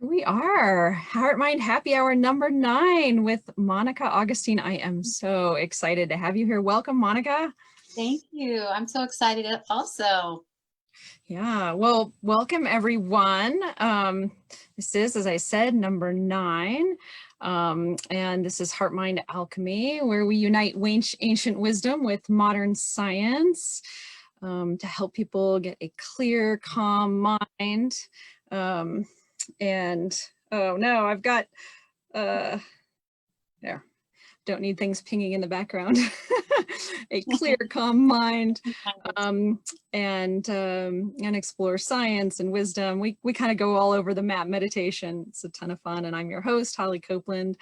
We are Heart Mind Happy Hour number 9 with Monica Augustine. I am so excited to have you here. Welcome, Monica. Thank you. I'm so excited also. Yeah, well, welcome everyone. This is, as I said, number 9. And this is Heart Mind Alchemy, where we unite ancient wisdom with modern science to help people get a clear, calm mind. And oh no, I've got there, don't need things pinging in the background. A clear, calm mind, and explore science and wisdom. We kind of go all over the map. Meditation, it's a ton of fun. And I'm your host, Holly Copeland.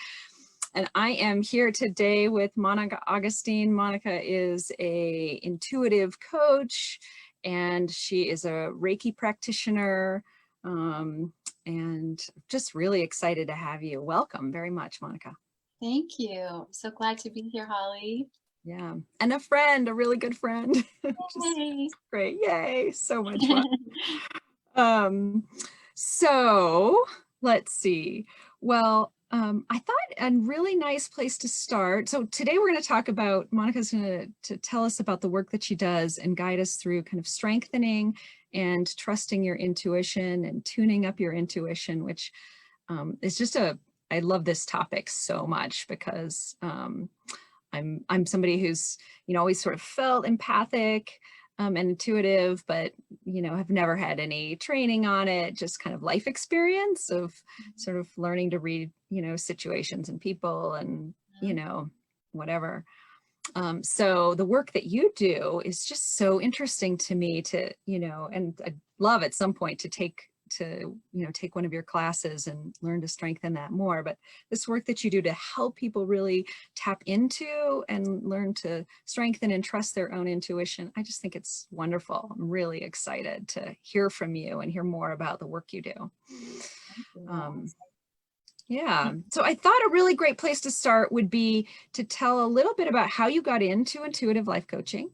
And I am here today with Monica Augustine. Monica is a intuitive coach, and she is a Reiki practitioner. And just really excited to have you. Welcome very much, Monica. Thank you. I'm so glad to be here, Holly. Yeah, and a friend, a really good friend. Yay. Great, yay, so much fun. So let's see. Well, I thought a really nice place to start. So today we're going to talk about, Monica's going to tell us about the work that she does and guide us through kind of strengthening and trusting your intuition and tuning up your intuition, which is just I love this topic so much because I'm somebody who's, always sort of felt empathic and intuitive, but, have never had any training on it, just kind of life experience of sort of learning to read, situations and people and, whatever. So the work that you do is just so interesting to me to, and I'd love at some point to take one of your classes and learn to strengthen that more. But this work that you do to help people really tap into and learn to strengthen and trust their own intuition, I just think it's wonderful. I'm really excited to hear from you and hear more about the work you do. Yeah, so I thought a really great place to start would be to tell a little bit about how you got into intuitive life coaching.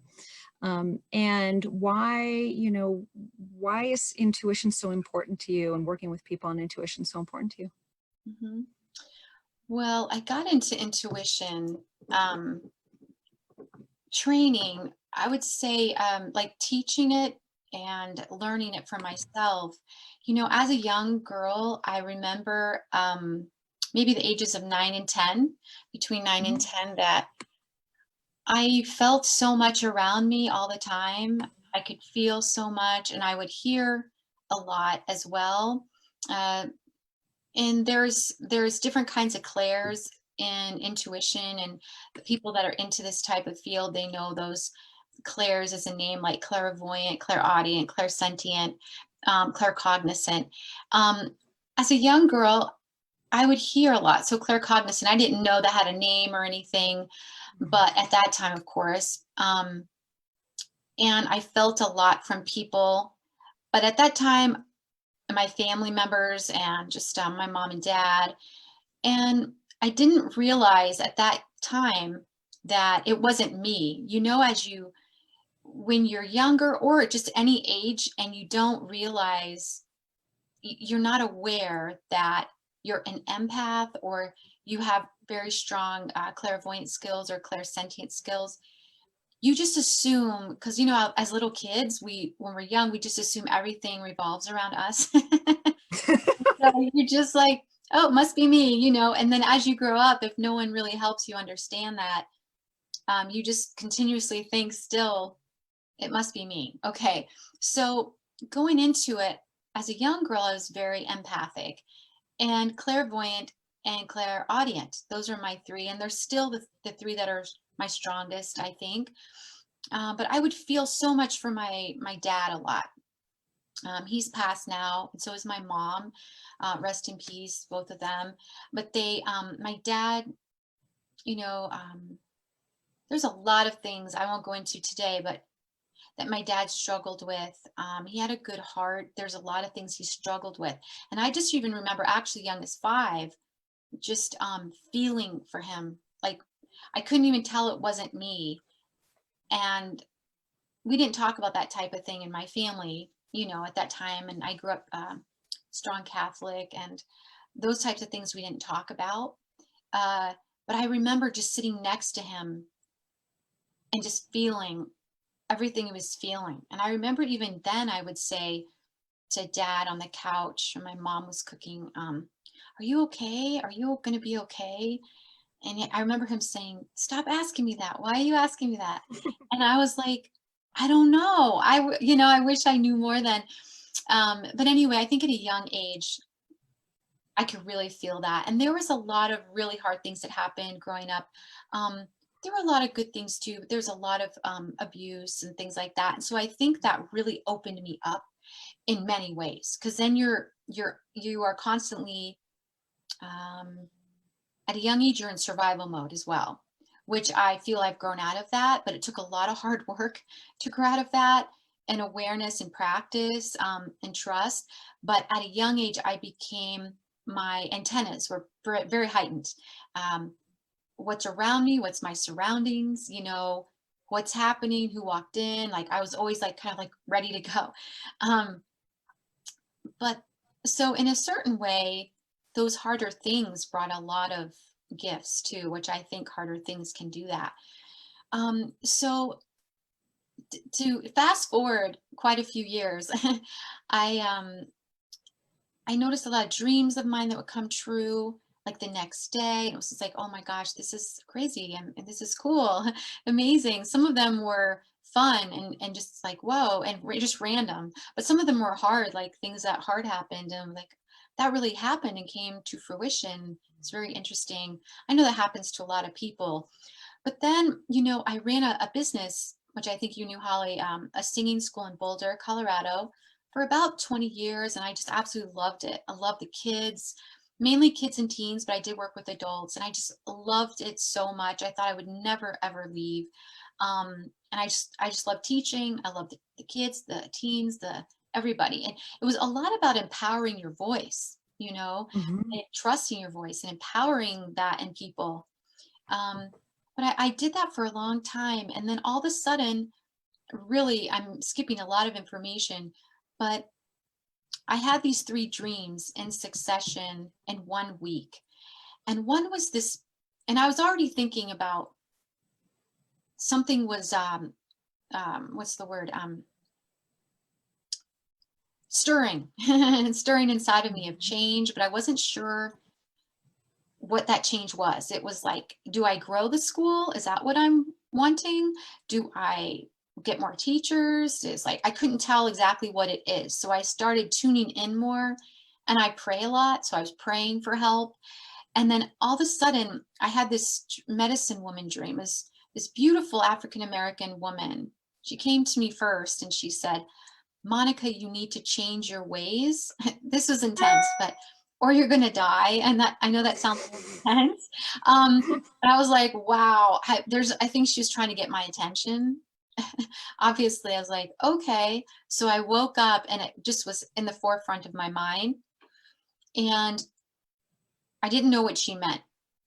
And why, why is intuition so important to you, and working with people on intuition so important to you? Mm-hmm. Well, I got into intuition training, I would say, like teaching it and learning it for myself. As a young girl, I remember maybe the ages of 9 and 10, between 9 and 10, that I felt so much around me all the time. I could feel so much, and I would hear a lot as well. And there's different kinds of clairs in intuition, and the people that are into this type of field, they know those clairs as a name, like clairvoyant, clairaudient, clairsentient, claircognizant. As a young girl, I would hear a lot. So claircognizant, I didn't know that had a name or anything, but at that time, of course, and I felt a lot from people. But at that time, my family members and just my mom and dad, and I didn't realize at that time that it wasn't me. When you're younger or just any age, and you don't realize, you're not aware that you're an empath or you have very strong clairvoyant skills or clairsentient skills. You just assume, because as little kids, when we're young, we just assume everything revolves around us. So you're just like, oh, it must be me, and then as you grow up, if no one really helps you understand that, you just continuously think still, it must be me. Okay, so going into it, as a young girl, I was very empathic and clairvoyant and clairaudient. Those are my 3, and they're still the 3 that are my strongest, I think. But I would feel so much for my dad a lot. He's passed now, and so is my mom. Rest in peace, both of them. But my dad, there's a lot of things I won't go into today, but that my dad struggled with. He had a good heart. There's a lot of things he struggled with. And I just even remember, actually young as 5, just feeling for him. Like I couldn't even tell it wasn't me. And we didn't talk about that type of thing in my family, at that time. And I grew up strong Catholic, and those types of things we didn't talk about. Uh, but I remember just sitting next to him and just feeling everything he was feeling. And I remember even then I would say to dad on the couch, and my mom was cooking, are you okay? Are you going to be okay? And I remember him saying, stop asking me that. Why are you asking me that? And I was like, I don't know. I wish I knew more then. But anyway, I think at a young age, I could really feel that. And there was a lot of really hard things that happened growing up. Um, there were a lot of good things too, but there's a lot of abuse and things like that. And so I think that really opened me up in many ways, because then you are constantly, um, at a young age, you're in survival mode as well, which I feel I've grown out of that, but it took a lot of hard work to grow out of that, and awareness and practice, and trust. But at a young age, I became, my antennas were very heightened. Um, what's around me, what's my surroundings, what's happening, who walked in, like I was always like kind of like ready to go. Um, but so in a certain way, those harder things brought a lot of gifts too, which I think harder things can do that. So to fast forward quite a few years, I I noticed a lot of dreams of mine that would come true like the next day. And it was just like, oh my gosh, this is crazy, and this is cool, amazing. Some of them were fun and just like, whoa, and just random. But some of them were hard, like things that hard happened. And I'm like, that really happened and came to fruition. It's very interesting. I know that happens to a lot of people. But then, I ran a business, which I think you knew, Holly, a singing school in Boulder, Colorado, for about 20 years. And I just absolutely loved it. I loved the kids, mainly kids and teens, but I did work with adults. And I just loved it so much. I thought I would never, ever leave. And I just love teaching. I love the kids, the teens, everybody. And it was a lot about empowering your voice, Mhm. and trusting your voice and empowering that in people. Um, but I did that for a long time. And then all of a sudden, really, I'm skipping a lot of information, but I had these three dreams in succession in 1 week. And one was this, and I was already thinking about something was, what's the word? Stirring, stirring inside of me of Mhm. change, but I wasn't sure what that change was. It was like, do I grow the school? Is that what I'm wanting? Do I get more teachers? Is like, I couldn't tell exactly what it is. So I started tuning in more, and I pray a lot. So I was praying for help. And then all of a sudden I had this medicine woman dream, this beautiful African American woman. She came to me first and she said, Monica, you need to change your ways. This was intense, but or you're gonna die. And that, I know that sounds intense. But I was like, wow, I think she was trying to get my attention. Obviously, I was like, okay. So I woke up and it just was in the forefront of my mind. And I didn't know what she meant.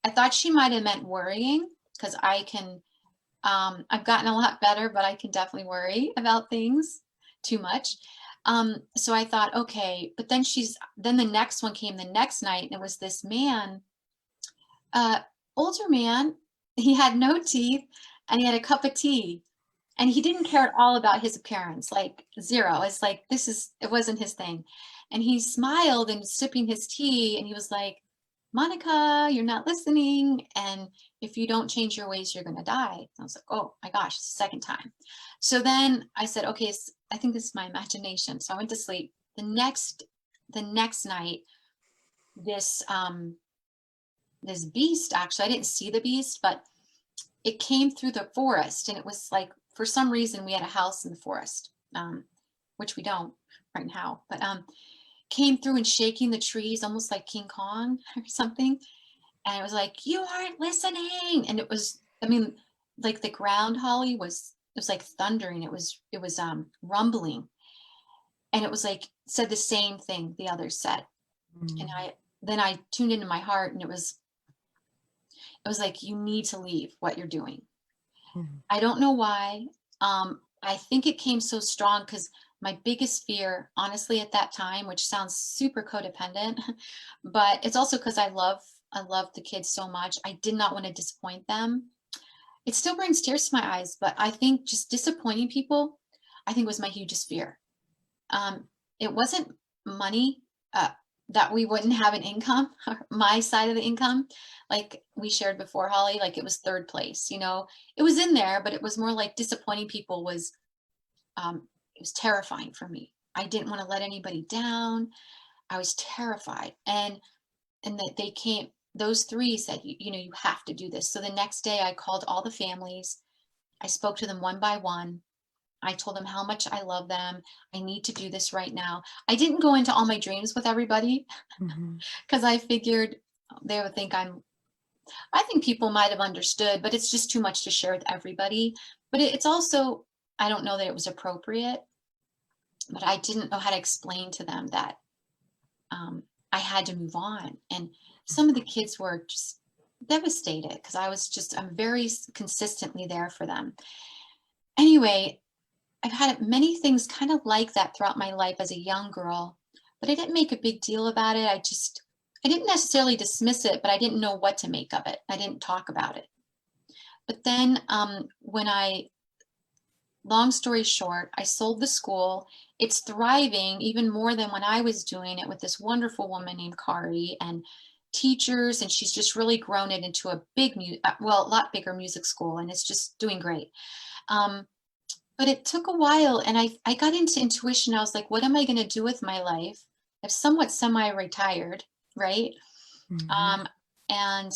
I thought she might have meant worrying, because I've gotten a lot better, but I can definitely worry about things too much. So I thought, okay, but then the next one came the next night, and it was this man, uh, older man. He had no teeth, and he had a cup of tea, and he didn't care at all about his appearance, like zero. It's like, it wasn't his thing. And he smiled and sipping his tea, and he was like, Monica, you're not listening. And if you don't change your ways, you're going to die. I was like, oh my gosh, it's the second time. So then I said, okay, I think this is my imagination. So I went to sleep. The next night, this, this beast, actually, I didn't see the beast, but it came through the forest, and it was like, for some reason, we had a house in the forest, which we don't right now, but came through and shaking the trees almost like King Kong or something. And it was like, you aren't listening. And it was, I mean, like the ground, Holly, it was like thundering. It was rumbling. And it was like, said the same thing the others said. And Mm. then I tuned into my heart, and it was like, you need to leave what you're doing. Mhm. I don't know why. I think it came so strong because my biggest fear, honestly, at that time, which sounds super codependent, but it's also because I love the kids so much. I did not want to disappoint them. It still brings tears to my eyes, but I think just disappointing people, I think was my hugest fear. It wasn't money, uh, that we wouldn't have an income, my side of the income, like we shared before, Holly, like it was third place, you know, it was in there, but it was more like disappointing people was, it was terrifying for me. I didn't want to let anybody down. I was terrified. And that they came, those three said, you know, you have to do this. So the next day I called all the families. I spoke to them one by one. I told them how much I love them. I need to do this right now. I didn't go into all my dreams with everybody Mhm. because I figured they would think I think people might have understood, but it's just too much to share with everybody. But it's also, I don't know that it was appropriate, but I didn't know how to explain to them that, I had to move on. And some of the kids were just devastated because I'm very consistently there for them. Anyway, I've had many things kind of like that throughout my life as a young girl, but I didn't make a big deal about it. I didn't necessarily dismiss it, but I didn't know what to make of it. I didn't talk about it. But then, long story short, I sold the school. It's thriving even more than when I was doing it with this wonderful woman named Kari and teachers. And she's just really grown it into a a lot bigger music school, and it's just doing great. Um, but it took a while, and I got into intuition. I was like, what am I going to do with my life? I'm somewhat semi-retired, right? Mhm. Um, and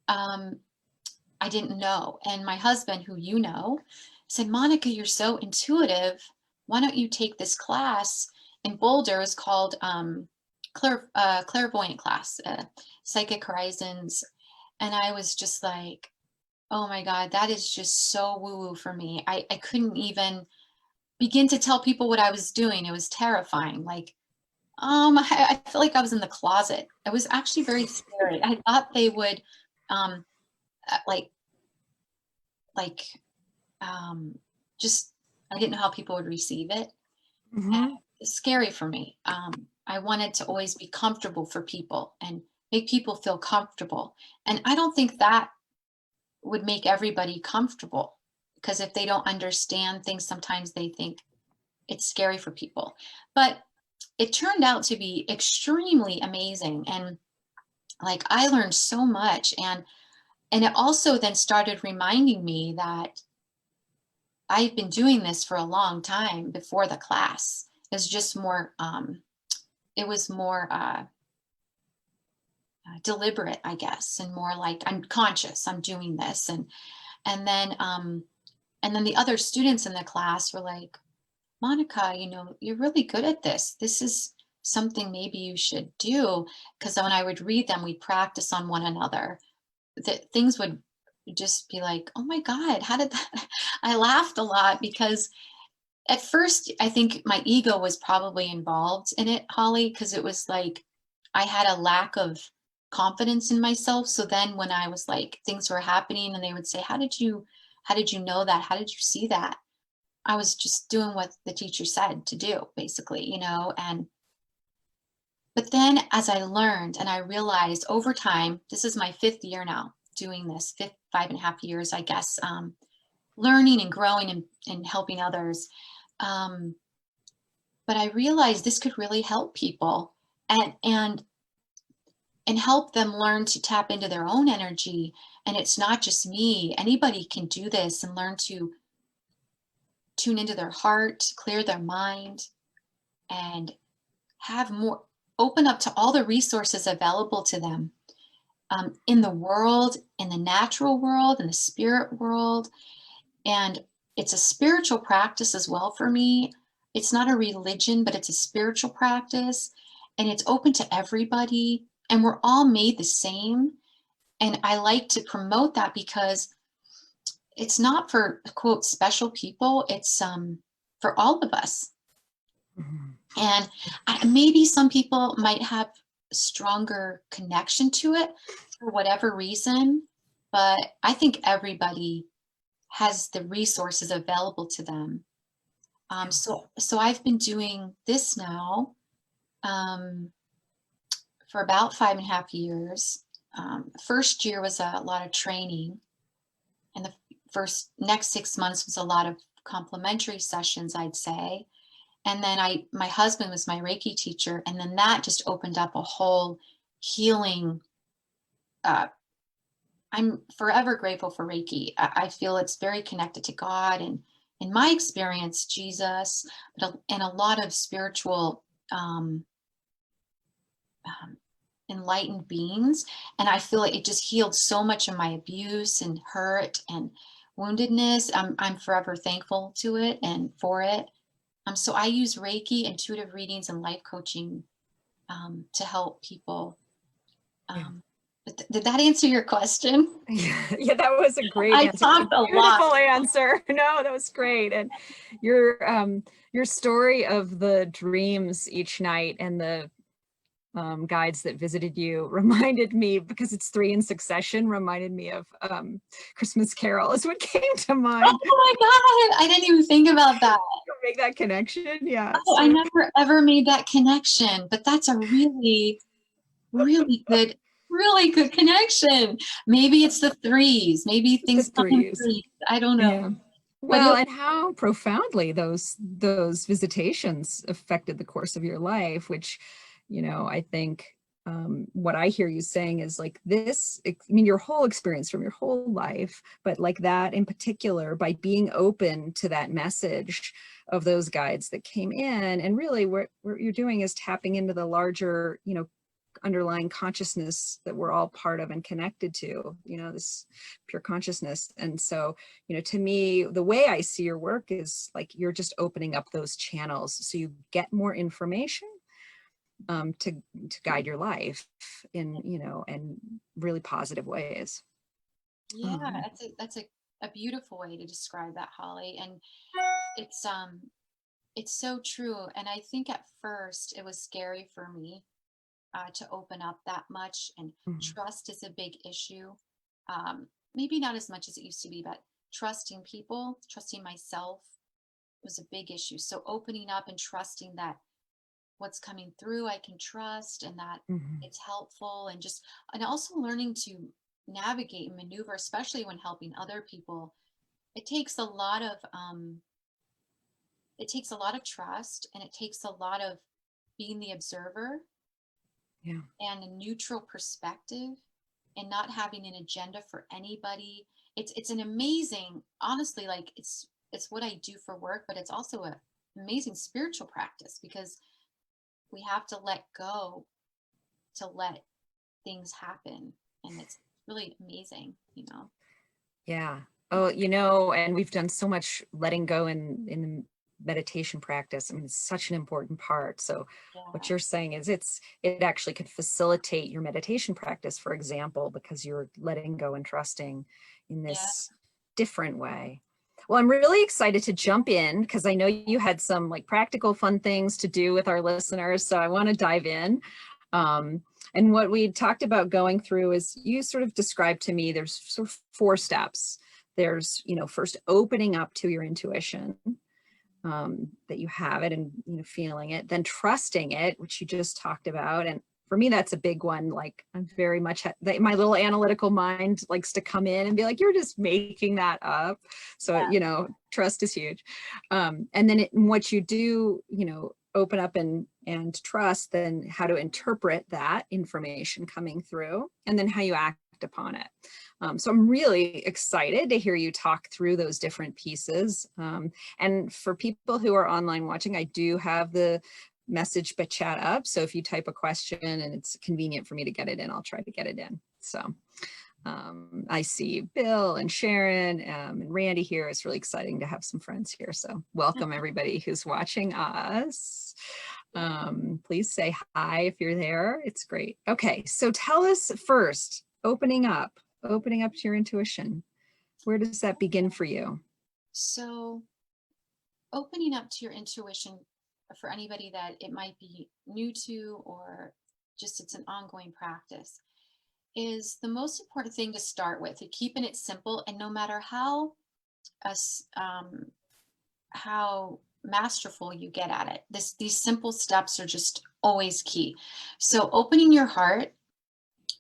um, I didn't know. And my husband, who you know, said, Monica, you're so intuitive. Why don't you take this class in Boulder? It's called clairvoyant class, Psychic Horizons. And I was just like, oh my God, that is just so woo woo for me. I couldn't even begin to tell people what I was doing. It was terrifying. Like, I felt like I was in the closet. It was actually very scary. I thought they would, um, uh, like, like, um, just, I didn't know how people would receive it. And Mhm. it's scary for me. I wanted to always be comfortable for people and make people feel comfortable. And I don't think that would make everybody comfortable, because if they don't understand things, sometimes they think it's scary for people. But it turned out to be extremely amazing. And like I learned so much. And it also then started reminding me that I've been doing this for a long time before the class. It's just more, it was more deliberate, I guess, and more like I'm conscious. I'm doing this, and then and then the other students in the class were like, Monica, you know, you're really good at this. This is something maybe you should do. Because when I would read them, we'd practice on one another. That things would just be like, oh my God, how did that? I laughed a lot because at first, I think my ego was probably involved in it, Holly, because it was like I had a lack of confidence in myself. So then when I was like, things were happening and they would say, how did you know that? How did you see that? I was just doing what the teacher said to do, basically, you know, and but then as I learned and I realized over time, this is my fifth year now doing this, 5.5 years, I guess, learning and growing and helping others. Um, but I realized this could really help people and help them learn to tap into their own energy. And it's not just me. Anybody can do this and learn to tune into their heart, clear their mind, and have more open up to all the resources available to them, in the world, in the natural world, in the spirit world. And it's a spiritual practice as well for me. It's not a religion, but it's a spiritual practice, and it's open to everybody. And we're all made the same. And I like to promote that because it's not for quote special people. It's for all of us. Mhm. And maybe some people might have a stronger connection to it for whatever reason, but I think everybody has the resources available to them Yeah. So I've been doing this now for about 5.5 years. First year was a lot of training, and the first next 6 months was a lot of complimentary sessions, I'd say. And then my husband was my Reiki teacher, and then that just opened up a whole healing. Uh, I'm forever grateful for Reiki. I feel it's very connected to God and, in my experience, Jesus, and a lot of spiritual um, um, enlightened beings. And I feel like it just healed so much of my abuse and hurt and woundedness. I'm forever thankful to it and for it. So I use Reiki, intuitive readings, and life coaching to help people. Yeah. But did that answer your question? Yeah, that was a great I answer. A talked a lot. beautiful answer. No, that was great. And your story of the dreams each night and the guides that visited you reminded me, because it's three in succession, reminded me of Christmas Carol is what came to mind. Oh my God, I didn't even think about that. Make that connection. Yeah. Oh, I So never ever made that connection, but that's a really, really good connection. Maybe it's the threes. Maybe the things come in threes. threes. I don't know. Yeah. But Well, and how profoundly those visitations affected the course of your life, which, I think what I hear you saying is like this, I mean, your whole experience from your whole life, but like that in particular, by being open to that message of those guides that came in, and really what you're doing is tapping into the larger, underlying consciousness that we're all part of and connected to, this pure consciousness. And so, to me, the way I see your work is like you're just opening up those channels so you get more information to guide your life in, and really positive ways. yeah, Um, that's a beautiful way to describe that, Holly. And it's it's so true. And I think at first it was scary for me to open up that much. And mhm, trust is a big issue. Maybe not as much as it used to be, but trusting people, trusting myself was a big issue. So opening up and trusting that what's coming through I can trust, and that mhm. it's helpful, and also learning to navigate and maneuver, especially when helping other people. It takes a lot of trust, and it takes a lot of being the observer Yeah. and a neutral perspective, and not having an agenda for anybody. It's an amazing, honestly, like it's what I do for work, but it's also a amazing spiritual practice, because we have to let go to let things happen, and it's really amazing. Yeah. Oh, and we've done so much letting go in meditation practice. I mean, it's such an important part. So what Yeah, you're saying is it actually could facilitate your meditation practice, for example, because you're letting go and trusting in yeah, this different way. Well, I'm really excited to jump in because I know you had some like practical fun things to do with our listeners. So I want to dive in. Um, and what we talked about going through is you sort of described to me, there's sort of four steps. There's, first opening up to your intuition, that you have it and, feeling it, then trusting it, which you just talked about. And for me, that's a big one. Like I'm very much, my little analytical mind likes to come in and be like, you're just making that up. So, yeah, trust is huge. And then what you do, open up and trust, then how to interpret that information coming through, and then how you act upon it. So I'm really excited to hear you talk through those different pieces. And for people who are online watching, I do have the message but chat up. So if you type a question and it's convenient for me to get it in, I'll try to get it in. So I see Bill and Sharon and Randy here. It's really exciting to have some friends here. So welcome everybody who's watching us. Please say hi if you're there. It's great. Okay, so tell us first, opening up to your intuition. Where does that begin for you? so opening up to your intuition, for anybody that it might be new to, or just it's an ongoing practice, is the most important thing to start with, and keeping it simple. And no matter how us how masterful you get at it. These simple steps are just always key. So opening your heart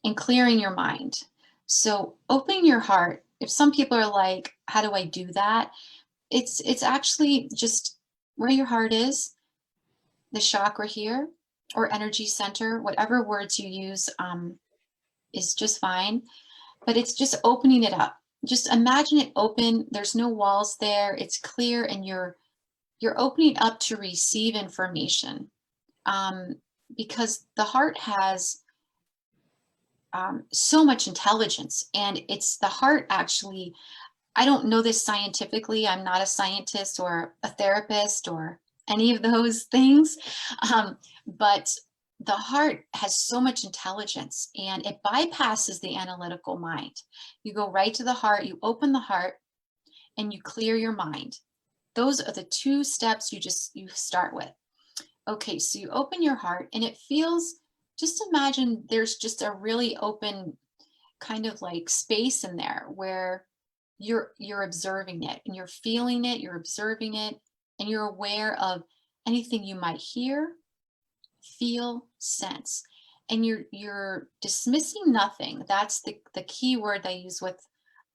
and clearing your mind. So opening your heart, if some people are like, how do I do that? It's actually just where your heart is, the chakra here, or energy center, whatever words you use is just fine. But it's just opening it up. Just imagine it open. There's no walls there. It's clear, and you're opening up to receive information, because the heart has so much intelligence, and it's the heart actually. I don't know this scientifically. I'm not a scientist or a therapist or any of those things, but the heart has so much intelligence, and it bypasses the analytical mind. You go right to the heart, you open the heart, and you clear your mind. Those are the two steps you start with. Okay, so you open your heart, and it feels, just imagine there's just a really open kind of like space in there where you're observing it, and you're feeling it, you're observing it, and you're aware of anything you might hear, feel, sense. And you're dismissing nothing. That's the key word I use with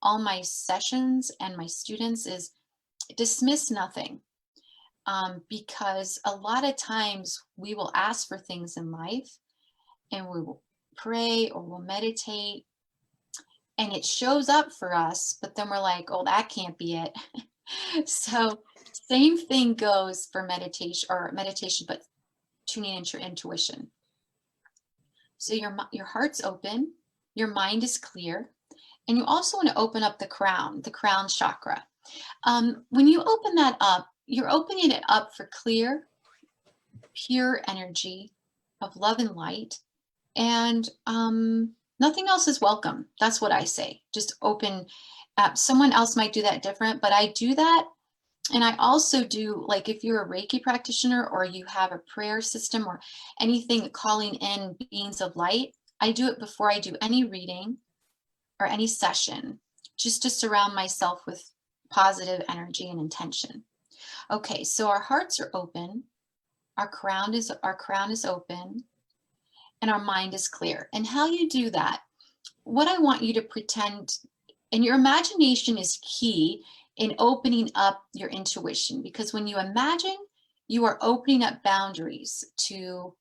all my sessions and my students is dismiss nothing. Because a lot of times we will ask for things in life, and we will pray or we'll meditate, and it shows up for us, but then we're like, oh, that can't be it. So same thing goes for meditation, but tuning into your intuition. So your heart's open, your mind is clear, and you also want to open up the crown chakra. When you open that up, you're opening it up for clear, pure energy of love and light, and nothing else is welcome. That's what I say. Just open. Someone else might do that different, but I do that. And I also do, like if you're a Reiki practitioner or you have a prayer system or anything calling in beings of light, I do it before I do any reading or any session, just to surround myself with positive energy and intention. Okay, so our hearts are open, our crown is open, and our mind is clear. And how you do that, what I want you to pretend, and your imagination is key in opening up your intuition, because when you imagine, you are opening up boundaries to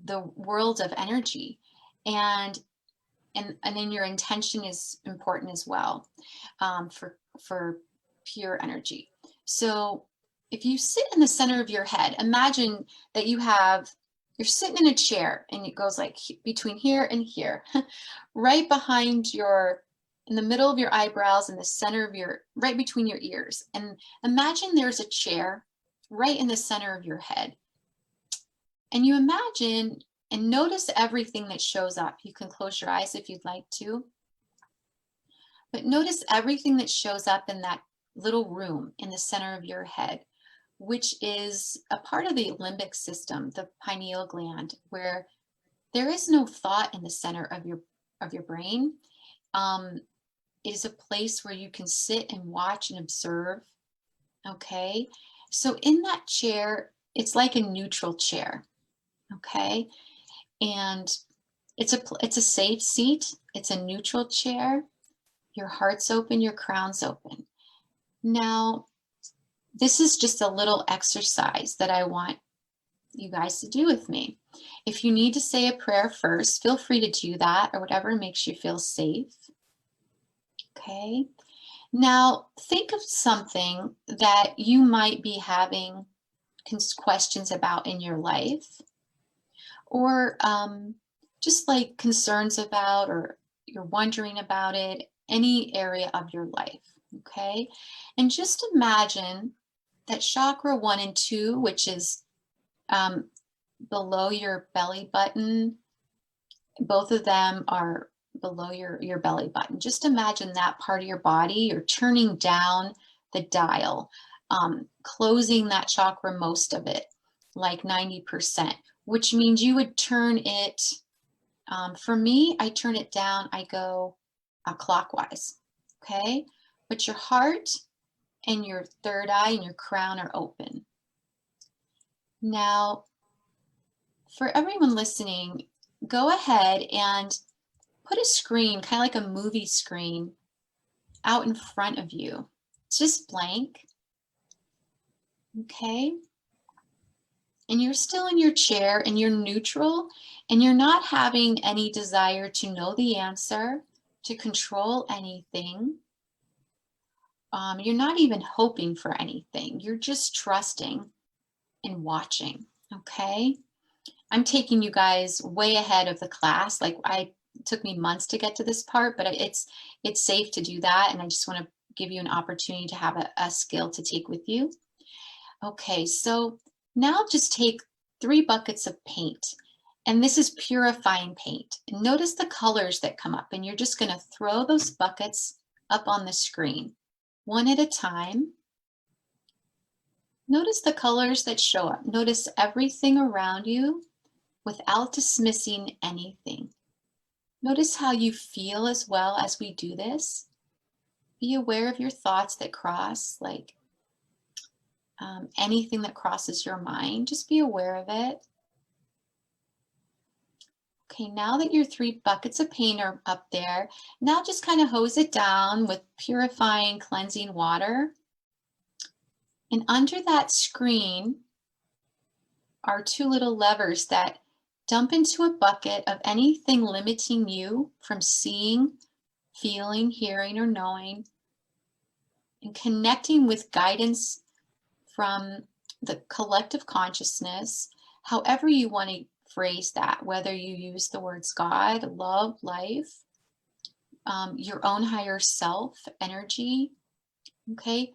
the world of energy, and then your intention is important as well, for pure energy. So if you sit in the center of your head, imagine that you're sitting in a chair, and it goes like between here and here, right behind in the middle of your eyebrows, in the center of right between your ears. And imagine there's a chair right in the center of your head. And you imagine and notice everything that shows up. You can close your eyes if you'd like to. But notice everything that shows up in that little room in the center of your head, which is a part of the limbic system, the pineal gland, where there is no thought in the center of your brain. It is a place where you can sit and watch and observe. Okay, so in that chair, it's like a neutral chair. Okay, and it's a safe seat. It's a neutral chair. Your heart's open, your crown's open. Now, this is just a little exercise that I want you guys to do with me. If you need to say a prayer first, feel free to do that, or whatever makes you feel safe. Okay. Now, think of something that you might be having questions about in your life, or just like concerns about, or you're wondering about it, any area of your life. Okay. And just imagine that chakra 1 and 2, which is below your belly button, both of them are below your belly button. Just imagine that part of your body. You're turning down the dial, closing that chakra, most of it, like 90%, which means you would turn it, for me, I turn it down, I go clockwise, okay? But your heart and your third eye and your crown are open. Now, for everyone listening, go ahead and put a screen, kind of like a movie screen, out in front of you. It's just blank. Okay? And you're still in your chair and you're neutral and you're not having any desire to know the answer, to control anything. You're not even hoping for anything. You're just trusting and watching. Okay? I'm taking you guys way ahead of the class. Like it took me months to get to this part, but it's safe to do that. And I just want to give you an opportunity to have a skill to take with you. Okay, so now just take 3 buckets of paint. And this is purifying paint. And notice the colors that come up. And you're just going to throw those buckets up on the screen, one at a time. Notice the colors that show up. Notice everything around you without dismissing anything. Notice how you feel as well as we do this. Be aware of your thoughts that cross, like anything that crosses your mind. Just be aware of it. Okay, now that your 3 buckets of paint are up there, now just kind of hose it down with purifying, cleansing water. And under that screen are 2 little levers that dump into a bucket of anything limiting you from seeing, feeling, hearing, or knowing, and connecting with guidance from the collective consciousness, however you want to phrase that, whether you use the words God, love, life, your own higher self, energy. Okay,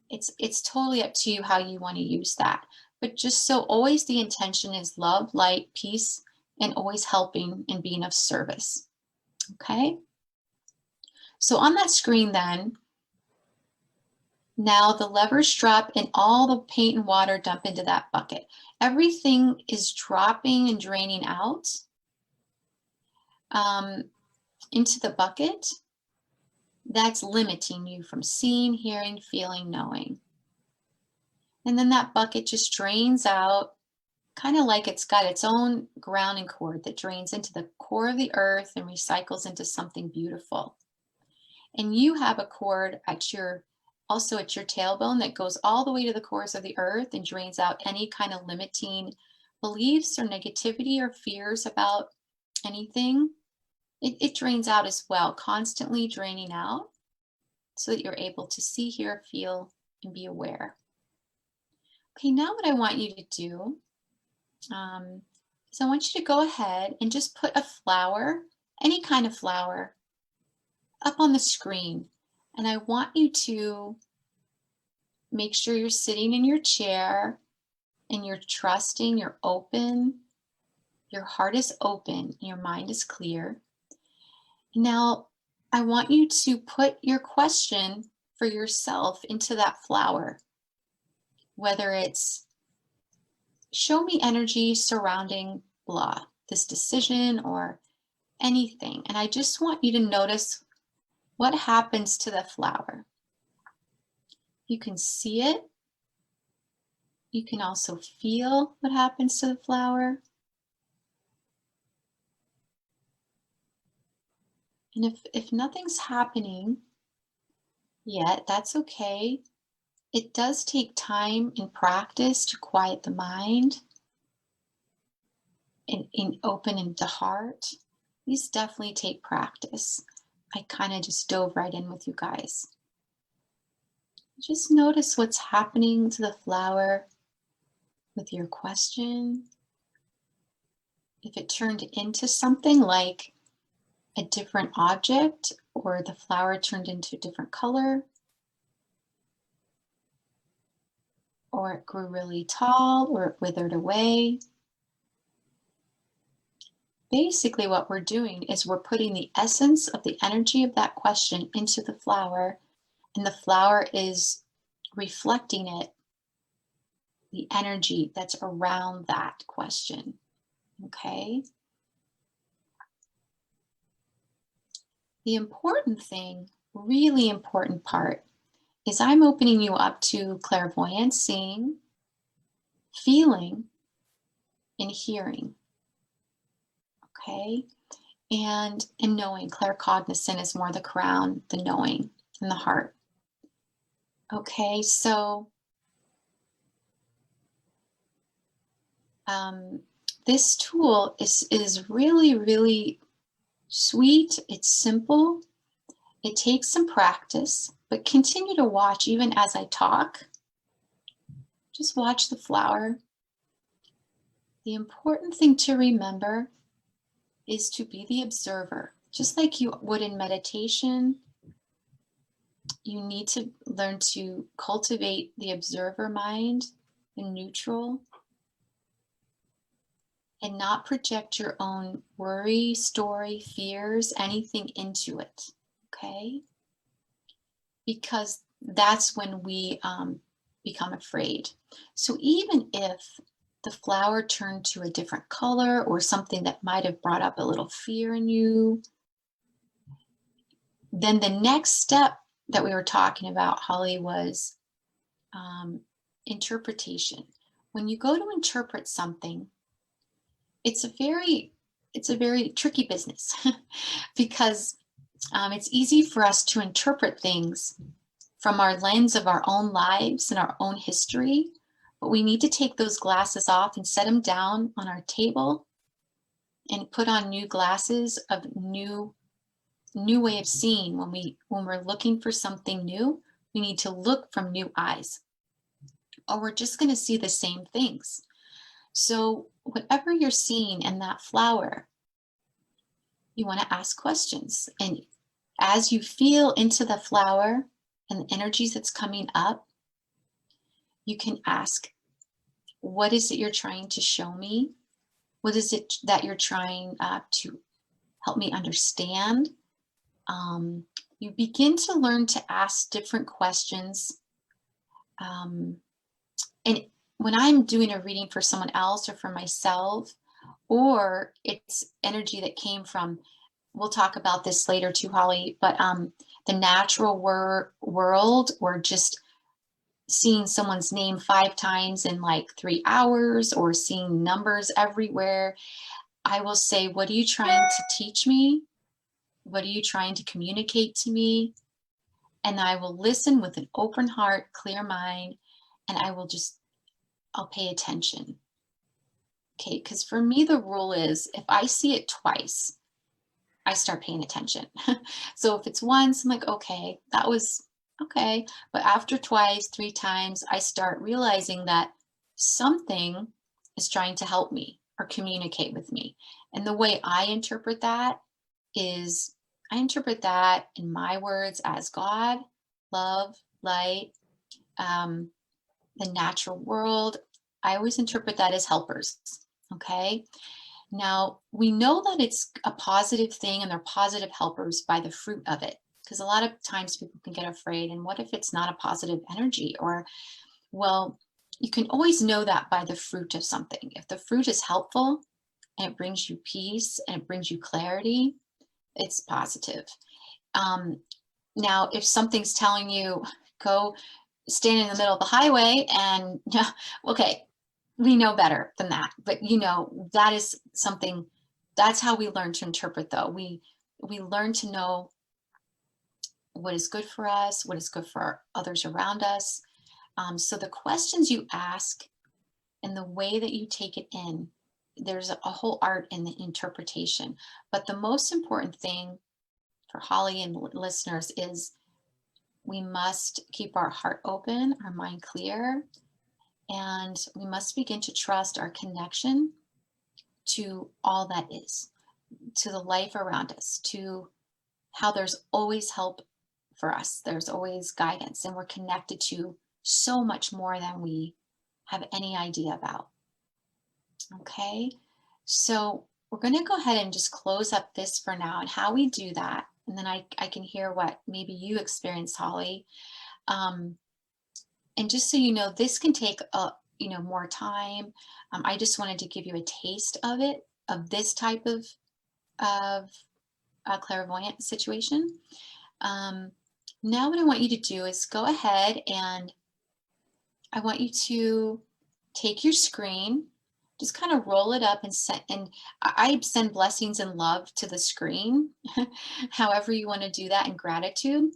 it's totally up to you how you want to use that. But just so always the intention is love, light, peace, and always helping and being of service. Okay? So on that screen then, now the levers drop and all the paint and water dump into that bucket. Everything is dropping and draining out into the bucket. That's limiting you from seeing, hearing, feeling, knowing. And then that bucket just drains out, kind of like it's got its own grounding cord that drains into the core of the earth and recycles into something beautiful. And you have a cord also at your tailbone that goes all the way to the cores of the earth and drains out any kind of limiting beliefs or negativity or fears about anything. It drains out as well, constantly draining out so that you're able to see, hear, feel, and be aware. Okay, now what I want you to do is I want you to go ahead and just put a flower, any kind of flower, up on the screen. And I want you to make sure you're sitting in your chair and you're trusting, you're open, your heart is open, your mind is clear. Now, I want you to put your question for yourself into that flower, whether it's show me energy surrounding blah, this decision or anything. And I just want you to notice what happens to the flower. You can see it. You can also feel what happens to the flower. And if nothing's happening yet, that's okay. It does take time and practice to quiet the mind and open into heart. These definitely take practice. I kind of just dove right in with you guys. Just notice what's happening to the flower with your question. If it turned into something like a different object or the flower turned into a different color, or it grew really tall or it withered away. Basically what we're doing is we're putting the essence of the energy of that question into the flower, and the flower is reflecting it, the energy that's around that question. Okay? The important thing, really important part, is I'm opening you up to clairvoyance, seeing, feeling, and hearing. Okay? And knowing. Claircognizant is more the crown, the knowing, and the heart. Okay, so this tool is really, really sweet. It's simple. It takes some practice, but continue to watch even as I talk. Just watch the flower. The important thing to remember is to be the observer. Just like you would in meditation, you need to learn to cultivate the observer mind in neutral and not project your own worry, story, fears, anything into it. Okay? Because that's when we become afraid. So even if the flower turned to a different color or something that might have brought up a little fear in you, then the next step that we were talking about, Holly, was interpretation. When you go to interpret something, it's a very tricky business because it's easy for us to interpret things from our lens of our own lives and our own history, but we need to take those glasses off and set them down on our table and put on new glasses of new way of seeing. When we're looking for something new, we need to look from new eyes, or we're just going to see the same things. So whatever you're seeing in that flower, you want to ask questions. And as you feel into the flower and the energies that's coming up, you can ask, what is it you're trying to show me? What is it that you're trying to help me understand? You begin to learn to ask different questions. And when I'm doing a reading for someone else or for myself, or it's energy that came from, we'll talk about this later too, Holly, but the natural world, or just seeing someone's name 5 times in like 3 hours, or seeing numbers everywhere, I will say, what are you trying to teach me? What are you trying to communicate to me? And I will listen with an open heart, clear mind, and I'll pay attention. Okay, because for me, the rule is if I see it twice, I start paying attention. So if it's once, I'm like, okay, that was okay. But after twice, 3 times, I start realizing that something is trying to help me or communicate with me. And the way I interpret that is I interpret that in my words as God, love, light, the natural world. I always interpret that as helpers. Okay. Now, we know that it's a positive thing and they're positive helpers by the fruit of it. Because a lot of times people can get afraid. And what if it's not a positive energy? Or, well, you can always know that by the fruit of something. If the fruit is helpful and it brings you peace and it brings you clarity, it's positive. Now, if something's telling you, go stand in the middle of the highway and, okay, we know better than that. But, that is something, that's how we learn to interpret, though. We learn to know what is good for us, what is good for others around us. So the questions you ask and the way that you take it in, there's a whole art in the interpretation. But the most important thing for Holly and listeners is we must keep our heart open, our mind clear, and we must begin to trust our connection to all that is, to the life around us, to how there's always help for us. There's always guidance, and we're connected to so much more than we have any idea about. Okay, so we're going to go ahead and just close up this for now, and how we do that. And then I can hear what maybe you experienced, Holly. And just so you know, this can take more time. I just wanted to give you a taste of it, of this type of clairvoyant situation. Now what I want you to do is go ahead and I want you to take your screen, just kind of roll it up and send, and I send blessings and love to the screen, however you want to do that in gratitude.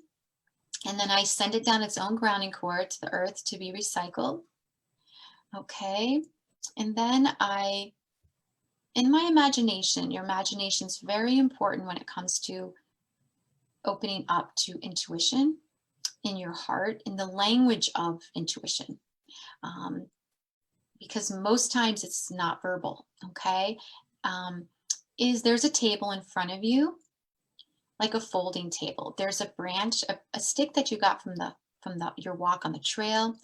And then I send it down its own grounding cord to the earth to be recycled. Okay. And then in my imagination, your imagination is very important when it comes to opening up to intuition in your heart, in the language of intuition. Um, because most times it's not verbal, okay? There's a table in front of you, like a folding table. There's a branch, a stick that you got from your walk on the trail.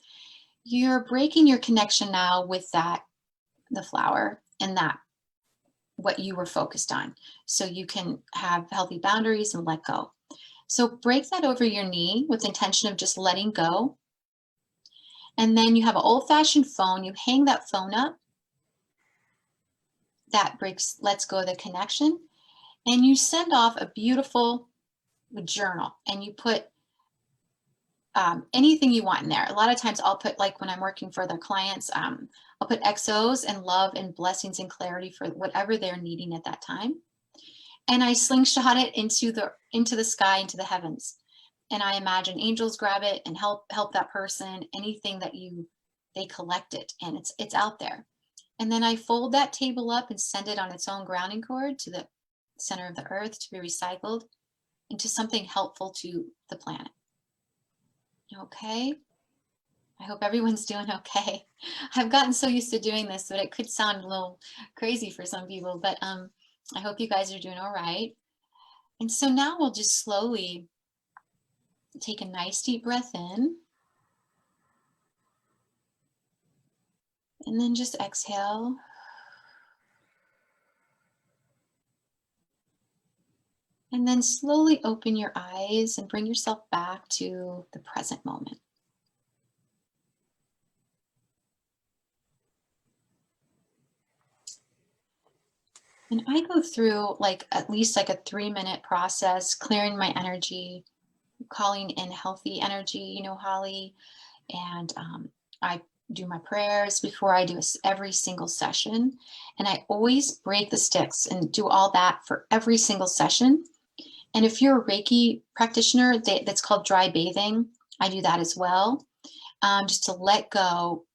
You're breaking your connection now with the flower and that what you were focused on, so you can have healthy boundaries and let go. So break that over your knee with the intention of just letting go. And then you have an old-fashioned phone. You hang that phone up. That lets go of the connection. And you send off a beautiful journal, and you put anything you want in there. A lot of times I'll put, like when I'm working for the clients, I'll put XOs and love and blessings and clarity for whatever they're needing at that time. And I slingshot it into the sky, into the heavens. And I imagine angels grab it and help that person, anything that they collect it, and it's out there. And then I fold that table up and send it on its own grounding cord to the center of the earth to be recycled into something helpful to the planet. Okay. I hope everyone's doing okay. I've gotten so used to doing this that it could sound a little crazy for some people, but I hope you guys are doing all right. And so now we'll just slowly take a nice deep breath in. And then just exhale. And then slowly open your eyes and bring yourself back to the present moment. And I go through at least a 3-minute process, clearing my energy, calling in healthy energy, Holly. And I do my prayers before I do every single session. And I always break the sticks and do all that for every single session. And if you're a Reiki practitioner, that's called dry bathing. I do that as well, just to let go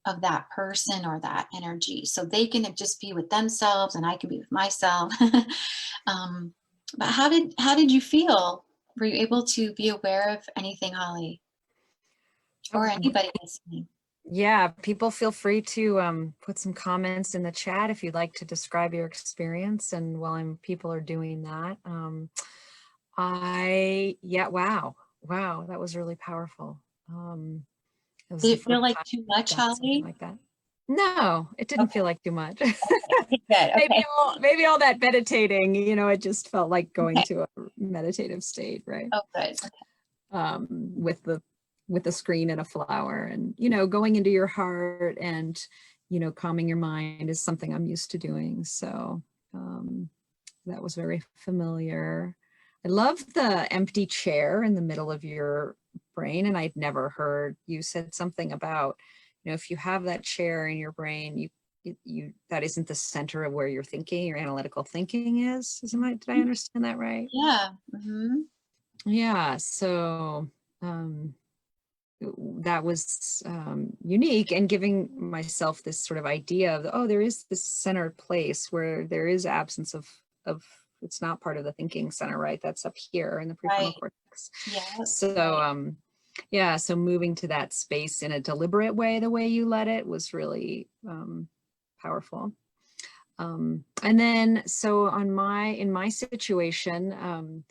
of that person or that energy, so they can just be with themselves and I can be with myself. But how did you feel? Were you able to be aware of anything, Holly, or anybody listening? Yeah, people feel free to put some comments in the chat if you'd like to describe your experience. And while people are doing that, wow, that was really powerful. It was Did the it feel first like time too I much, got something Holly? like that. No, it didn't Okay. feel like too much. Okay, good. Okay. Maybe all that meditating, it just felt like going Okay. to a meditative state, right? Oh, good. Okay. With the screen and a flower, and going into your heart and calming your mind is something I'm used to doing. So that was very familiar. I love the empty chair in the middle of your brain, and I'd never heard, you said something about if you have that chair in your brain, that isn't the center of where your thinking, your analytical thinking is. Did I understand that right? Yeah. Mm-hmm. Yeah. So that was unique, and giving myself this sort of idea of, oh, there is this centered place where there is absence of it's not part of the thinking center, right? That's up here in the prefrontal Right. cortex. Yeah. So Right. yeah, so moving to that space in a deliberate way, the way you let it, was really powerful. And then so in my situation,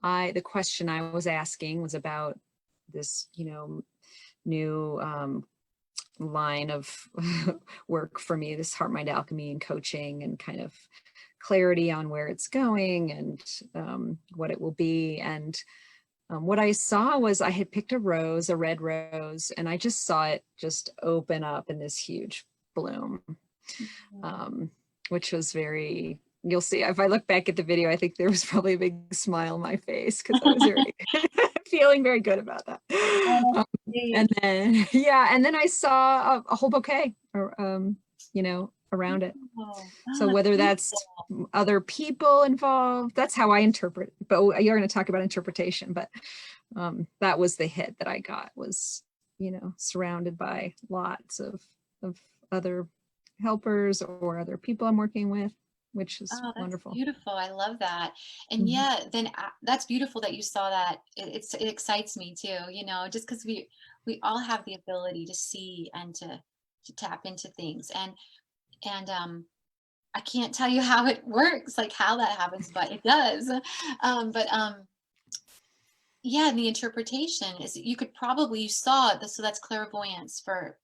the question I was asking was about this new line of work for me, this heart mind alchemy and coaching, and kind of clarity on where it's going and what it will be. And what I saw was, I had picked a red rose, and I just saw it just open up in this huge bloom, which was very, you'll see if I look back at the video, I think there was probably a big smile on my face because I was very feeling very good about that. Oh, And sweet. then, yeah, and then I saw a whole bouquet, around it. Oh, So that's whether that's beautiful. other people involved, that's how I interpret. But you're going to talk about interpretation. But that was the hit that I got, was, surrounded by lots of other helpers or other people I'm working with, which is Oh, that's wonderful. beautiful. I love that. And Mhm. yeah, then that's beautiful that you saw that. It excites me too, just because we all have the ability to see and to tap into things. And I can't tell you how it works, like how that happens, but it does. But yeah, and the interpretation is you could probably you saw this, so that's clairvoyance for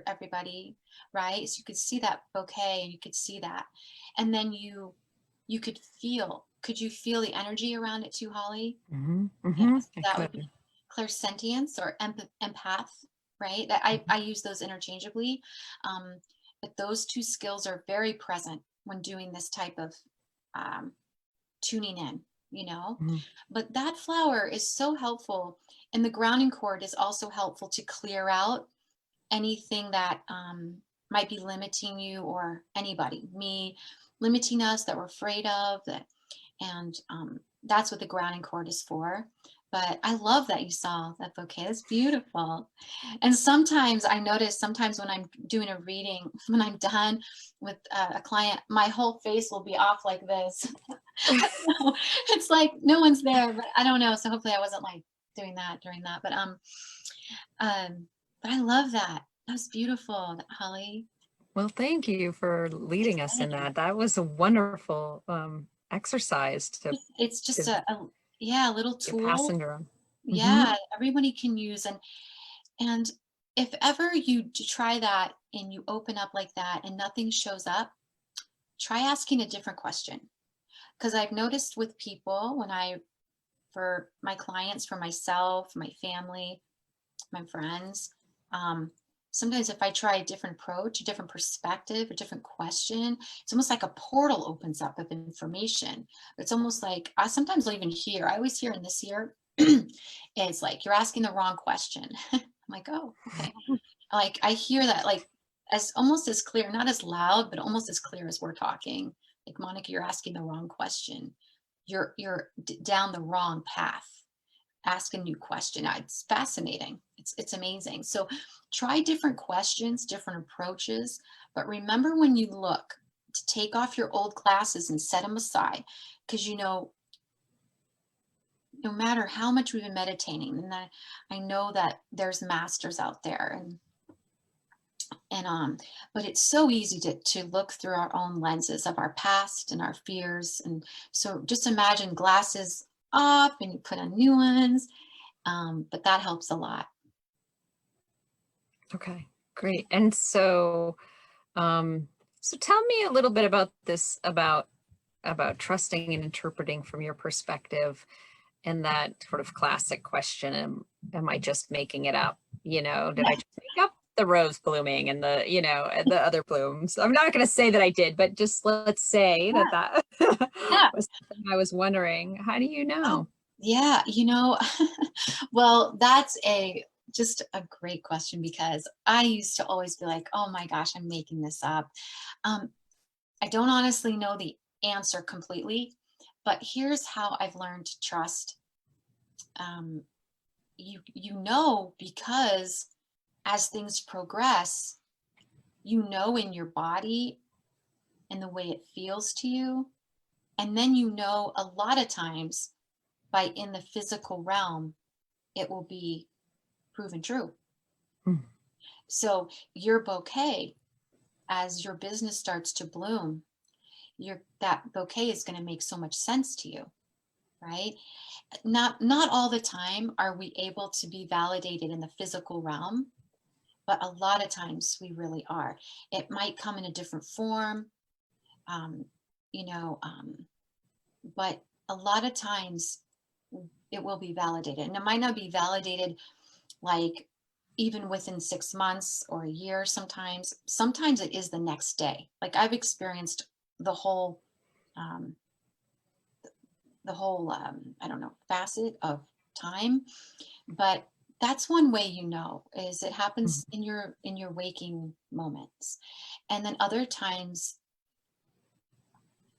everybody, right? So you could see that bouquet and you could see that. And then you could you feel the energy around it too, Holly? Hmm. Hmm. Yes, I that would could. be clairsentience or empath, right? That I use those interchangeably. Um, but those two skills are very present when doing this type of um, tuning in, you know. Mhm. But that flower is so helpful, and the grounding cord is also helpful to clear out anything that might be limiting you or anybody, me, limiting us that we're afraid of that, and that's what the grounding cord is for. But I love that you saw that bouquet. It's beautiful. And sometimes I notice, sometimes when I'm doing a reading, when I'm done with a client, my whole face will be off like this. It's like no one's there, but I don't know. So hopefully I wasn't like doing that during that. Um, but I love that. That was beautiful, Holly. Well, thank you for leading us in Exciting. that. That was a wonderful exercise to, It's just to a yeah, a little be a tool. passenger on. Hmm. Yeah, everybody can use. And if ever you try that and you open up like that and nothing shows up, try asking a different question. Because I've noticed with people when for my clients, for myself, my family, my friends, um, sometimes if I try a different approach, a different perspective, a different question, it's almost like a portal opens up of information. It's almost like sometimes I'll even hear, I always hear in this ear, it's like, you're asking the wrong question. I'm like, oh, okay. Like I hear that like as almost as clear, not as loud, but almost as clear as we're talking. Like Monica, you're asking the wrong question. You're down the wrong path. Ask a new question. It's fascinating. It's amazing. So try different questions, different approaches, but remember when you look to take off your old glasses and set them aside, because no matter how much we've been meditating, and I know that there's masters out there, and but it's so easy to look through our own lenses of our past and our fears. And so just imagine glasses off and you put on new ones. But that helps a lot. Okay, great. And so tell me a little bit about this, about trusting and interpreting from your perspective, and that sort of classic question, am I just making it up? Did I just make up the rose blooming and and the other blooms? I'm not going to say that I did, but just let's say that Yeah, that yeah. was something I was wondering. How do you Oh, know? yeah. Well, that's a just a great question because I used to always be like, oh my gosh, I'm making this up. Um, I don't honestly know the answer completely, but here's how I've learned to trust. Um, because as things progress, in your body and the way it feels to you. And then a lot of times by in the physical realm, it will be proven true. Mm. So your bouquet, as your business starts to bloom, that bouquet is going to make so much sense to you, right? Not all the time are we able to be validated in the physical realm, but a lot of times we really are. It might come in a different form, um, you know, but a lot of times it will be validated, and it might not be validated like even within 6 months or a year. Sometimes it is the next day. Like I've experienced the whole um, I don't know, facet of time. But that's one way, is it Mhm. happens in your waking moments. And then other times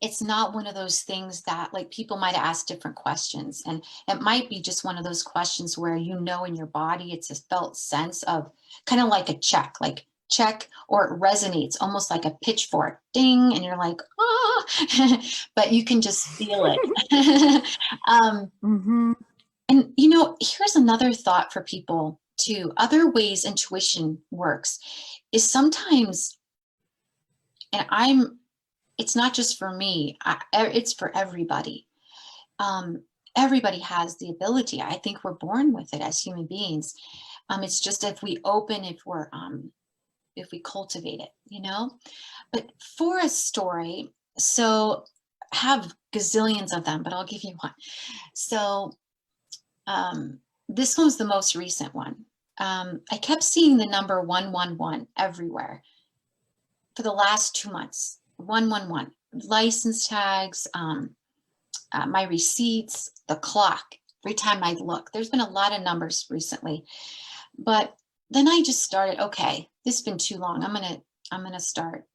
it's not one of those things that, like, people might ask different questions, and it might be just one of those questions where in your body it's a felt sense of, kind of like a check, like check, or it resonates almost like a pitchfork ding, and you're like, ah. But you can just feel it. Mhm. And here's another thought for people too. Other ways intuition works is sometimes, and it's not just for me, it's for everybody. Um, Everybody has the ability. I think we're born with it as human beings. It's just if we cultivate it. But for a story, so I have gazillions of them, but I'll give you one. So um, this one's the most recent one. I kept seeing the number 111 everywhere for the last 2 months. 111 license tags, my receipts, the clock. Every time I look, there's been a lot of numbers recently, but then I just started. Okay, this has been too long. I'm gonna start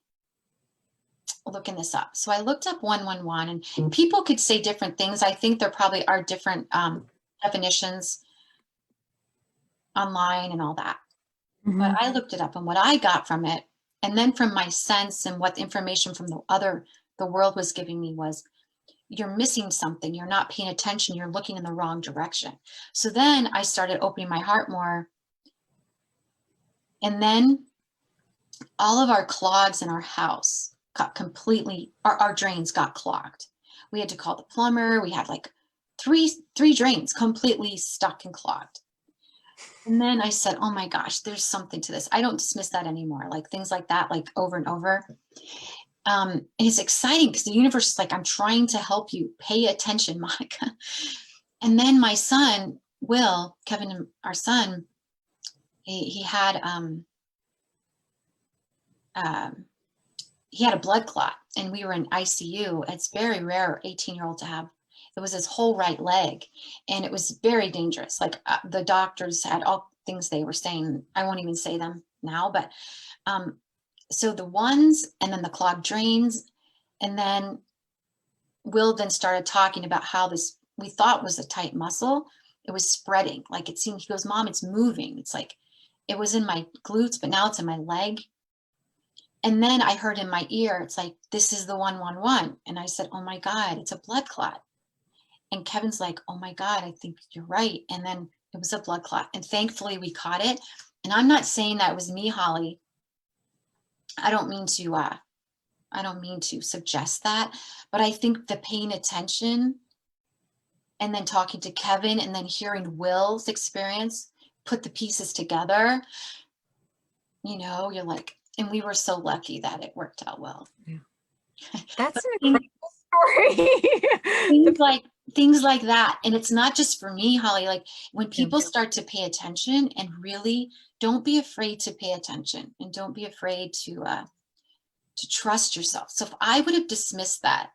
looking this up. So I looked up 111, and people could say different things. I think there probably are different definitions online and all that. But Mhm. I looked it up, and what I got from it, and then from my sense and what the information from the world was giving me, was you're missing something. You're not paying attention. You're looking in the wrong direction. So then I started opening my heart more. And then all of our clogs in our house got completely, our drains got clogged. We had to call the plumber. We had like three drains completely stuck and clogged. And then I said, oh my gosh, there's something to this. I don't dismiss that anymore. Like things like that, like over and over. And it's exciting because the universe is like, I'm trying to help you. Pay attention, Monica. And then my son, Will, Kevin, our son, he had um, he had a blood clot, and we were in ICU. It's very rare, 18-year-old to have. It was his whole right leg, and it was very dangerous. Like the doctors had all things they were saying. I won't even say them now, but um, so the ones, and then the clogged drains, and then Will then started talking about how this we thought was a tight muscle. It was spreading. Like it seemed, he goes, Mom, it's moving. It's like it was in my glutes, but now it's in my leg. And then I heard in my ear, it's like, this is the 111. And I said, oh my God, it's a blood clot. And Kevin's like, oh my God, I think you're right. And then it was a blood clot. And thankfully we caught it. And I'm not saying that was me, Holly. I don't mean to suggest that, but I think the paying attention and then talking to Kevin and then hearing Will's experience, put the pieces together, you're like, and we were so lucky that it worked out well. Yeah. That's But an incredible story. things like things like that. And it's not just for me, Holly. Like when Yeah. people start to pay attention, and really don't be afraid to pay attention, and don't be afraid to trust yourself. So if I would have dismissed that,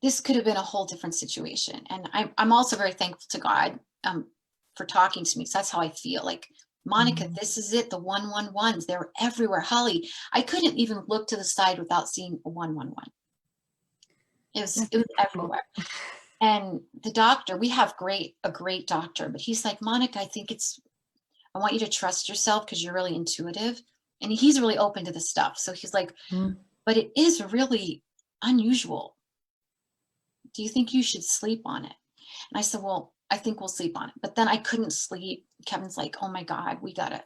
this could have been a whole different situation. And I'm also very thankful to God for talking to me, because that's how I feel. Like, Monica, Mhm. this is it. The 111s, they're everywhere. Holly, I couldn't even look to the side without seeing a 111. That's It was incredible. everywhere. And the doctor, we have a great doctor, but he's like, Monica, I want you to trust yourself because you're really intuitive. And he's really open to this stuff. So he's like, Mhm. but it is really unusual. Do you think you should sleep on it? And I said, well, I think we'll sleep on it. But then I couldn't sleep. Kevin's like, oh my God, we gotta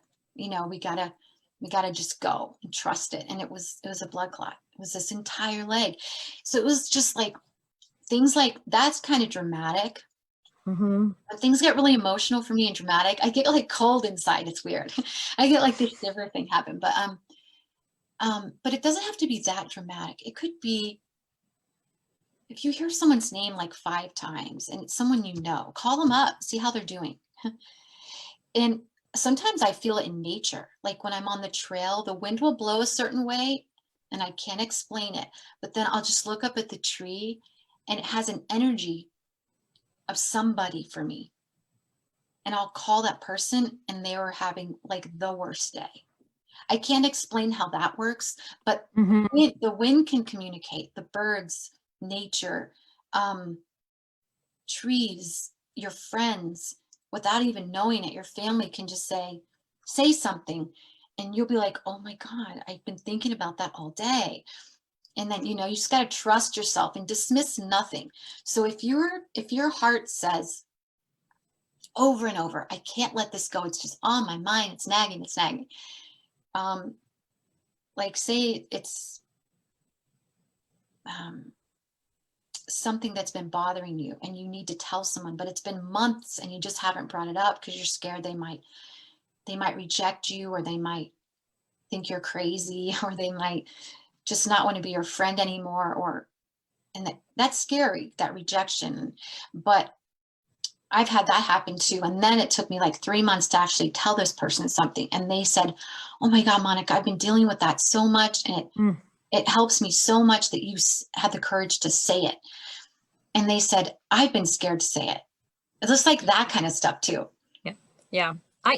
just go and trust it. And it was a blood clot. It was this entire leg. So it was just like things like that's kind of dramatic. Mhm. When things get really emotional for me and dramatic, I get like cold inside. It's weird. I get like this shiver thing happen. But it doesn't have to be that dramatic. It could be, if you hear someone's name like 5 times and it's someone call them up, see how they're doing. And sometimes I feel it in nature. Like when I'm on the trail, the wind will blow a certain way and I can't explain it. But then I'll just look up at the tree and it has an energy of somebody for me. and I'll call that person and they were having like the worst day. I can't explain how that works, but Mhm. the wind can communicate, the birds, nature, um, trees, your friends, without even knowing it, your family can just say something, and you'll be like, oh my God, I've been thinking about that all day. And then, you just got to trust yourself and dismiss nothing. So if your heart says over and over, I can't let this go, it's just on my mind, it's nagging. Um, like say it's um, something that's been bothering you and you need to tell someone, but it's been months and you just haven't brought it up because you're scared they might reject you, or they might think you're crazy, or they might just not want to be your friend anymore, or and that's scary, that rejection. But I've had that happen too. And then it took me like 3 months to actually tell this person something. And they said, oh my God, Monica, I've been dealing with that so much. And Mm. it helps me so much that you had the courage to say it. And they said, I've been scared to say it. It's just like that kind of stuff too. Yeah. Yeah. I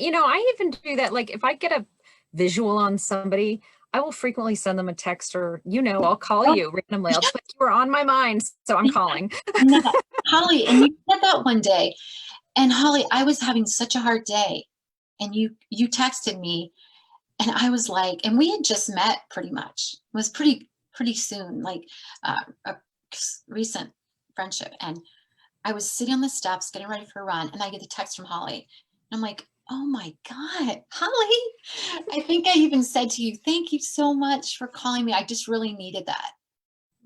even do that. Like if I get a visual on somebody, I will frequently send them a text, or, I'll call Oh, you randomly. I'll just like, you were on my mind, so I'm calling. yeah. Holly, and you said that one day. And Holly, I was having such a hard day. And you texted me, and I was like, and we had just met pretty much. It was pretty soon, like a recent friendship. And I was sitting on the steps getting ready for a run, and I get the text from Holly. And I'm like, oh my God, Holly. I think I even said to you, thank you so much for calling me. I just really needed that.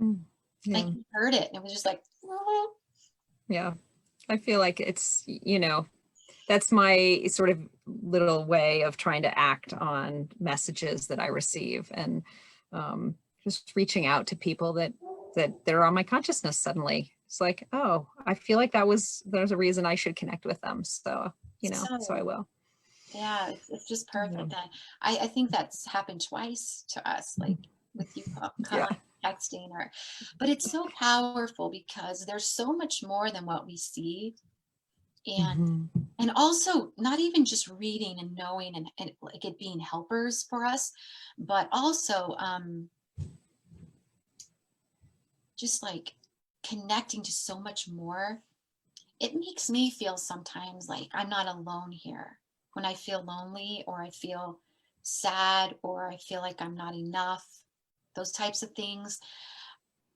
Mm. Like Yeah. you heard it. And it was just like, oh. Yeah. I feel like it's, that's my sort of little way of trying to act on messages that I receive, and just reaching out to people that they're on my consciousness suddenly. It's like, oh, I feel like there's a reason I should connect with them. So, so I So will. yeah, it's just Yeah. perfect. I think that's happened twice to us, like with you Yeah. texting, but it's so powerful because there's so much more than what we see. And Mhm. and also not even just reading and knowing and like it being helpers for us, but also just like connecting to so much more. It makes me feel sometimes like I'm not alone here. When I feel lonely, or I feel sad, or I feel like I'm not enough, those types of things,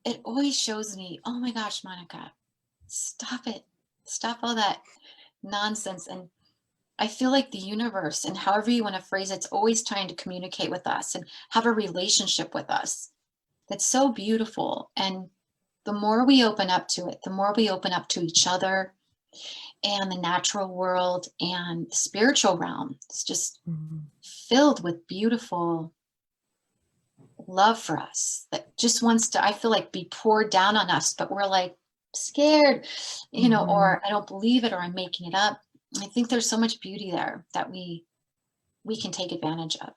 it always shows me, oh my gosh, Monica, stop it. Stop all that nonsense. And I feel like the universe, and however you want to phrase it, it's always trying to communicate with us and have a relationship with us. That's so beautiful. And the more we open up to it, the more we open up to each other and the natural world and the spiritual realm. It's just Mhm. filled with beautiful love for us that just wants to, I feel like, be poured down on us, but we're like scared, Mhm. or I don't believe it, or I'm making it up. I think there's so much beauty there that we can take advantage of.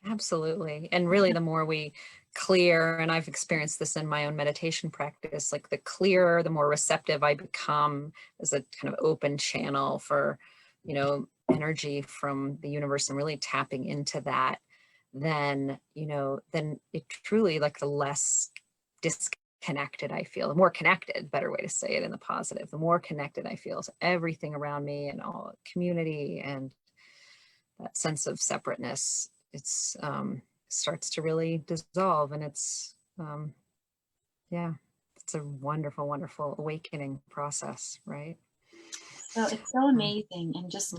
Absolutely. And really, the more we clear, and I've experienced this in my own meditation practice, like the clearer, the more receptive I become as a kind of open channel for, energy from the universe, and really tapping into that, then it truly, like, the less disconnected I feel, the more connected, better way to say it in the positive, the more connected I feel to everything around me and all community, and that sense of separateness, it's starts to really dissolve, and it's yeah, it's a wonderful, wonderful awakening process, right? So it's so Um, amazing. And just,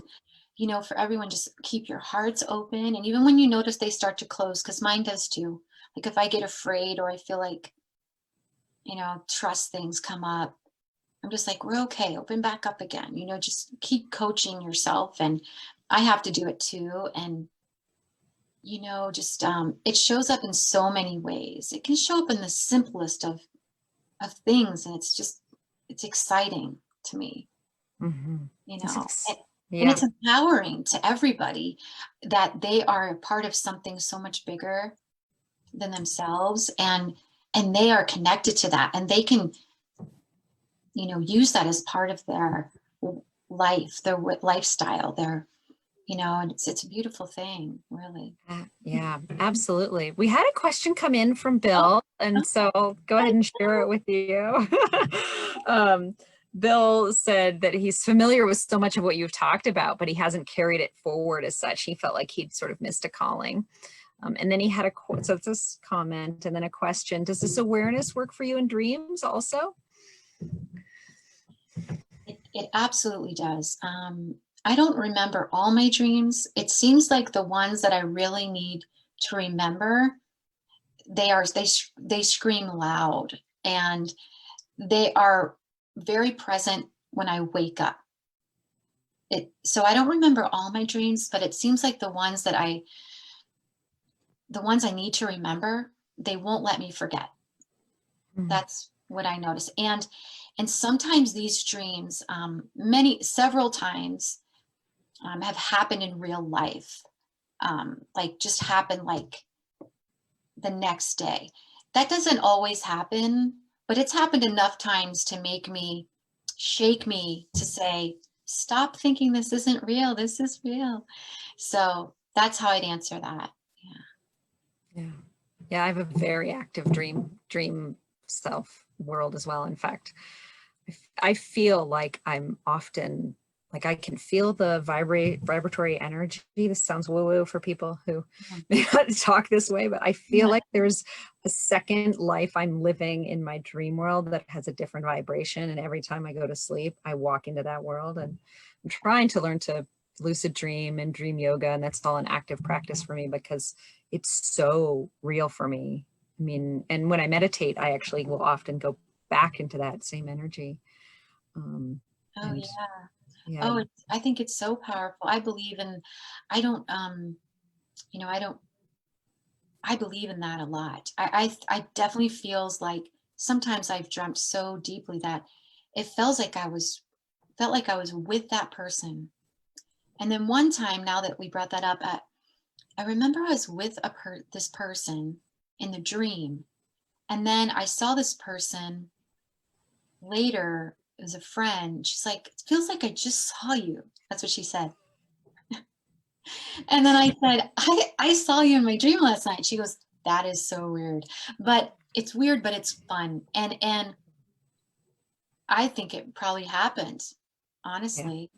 for everyone, just keep your hearts open. And even when you notice they start to close, because mine does too. Like if I get afraid, or I feel like, trust things come up, I'm just like, we're okay, open back up again. Just keep coaching yourself. And I have to do it too. And, just it shows up in so many ways. It can show up in the simplest of things. And it's exciting to me, mhm. you It's know. And yeah. it's empowering to everybody that they are a part of something so much bigger than themselves, and they are connected to that, and they can use that as part of life, their lifestyle, their, and it's a beautiful thing, really. Yeah, absolutely. We had a question come in from Oh, Bill, and so I'll go ahead and share it with you. um, Bill said that he's familiar with so much of what you've talked about, but he hasn't carried it forward as such. He felt like he'd sort of missed a calling. And then he had so it's this comment and then a question. Does this awareness work for you in dreams also? it absolutely does. I don't remember all my dreams. It seems like the ones that I really need to remember, they scream loud, and they are very present when I wake up. So I don't remember all my dreams, but it seems like the ones I need to remember, they won't let me forget. That's what I notice. And sometimes these dreams, several times, have happened in real life, like just happen like the next day. That doesn't always happen, but it's happened enough times to shake me to say, stop thinking this isn't real. This is real. So that's how I'd answer that. Yeah. Yeah, I have a very active dream self world as well. In fact, I feel like I'm often like I can feel the vibratory energy. This sounds woo-woo for people who may not talk this way, but I feel like there's a second life I'm living in my dream world that has a different vibration. And every time I go to sleep, I walk into that world, and I'm trying to learn to lucid dream and dream yoga. And that's all an active practice for me because it's so real for me. I mean, and when I meditate, I actually will often go back into that same energy. Oh And yeah. yeah, Oh, I think it's so powerful. I don't, I don't, I believe in that a lot. I definitely feels like sometimes I've dreamt so deeply that it felt like I was with that person. And then one time, now that we brought that up, I remember I was with this person in the dream, and then I saw this person later. It was a friend. She's like, it feels like I just saw you. That's what she said. And then I said, I saw you in my dream last night. She goes, that is so weird. But it's weird, but it's fun. And I think it probably happened, yeah. honestly.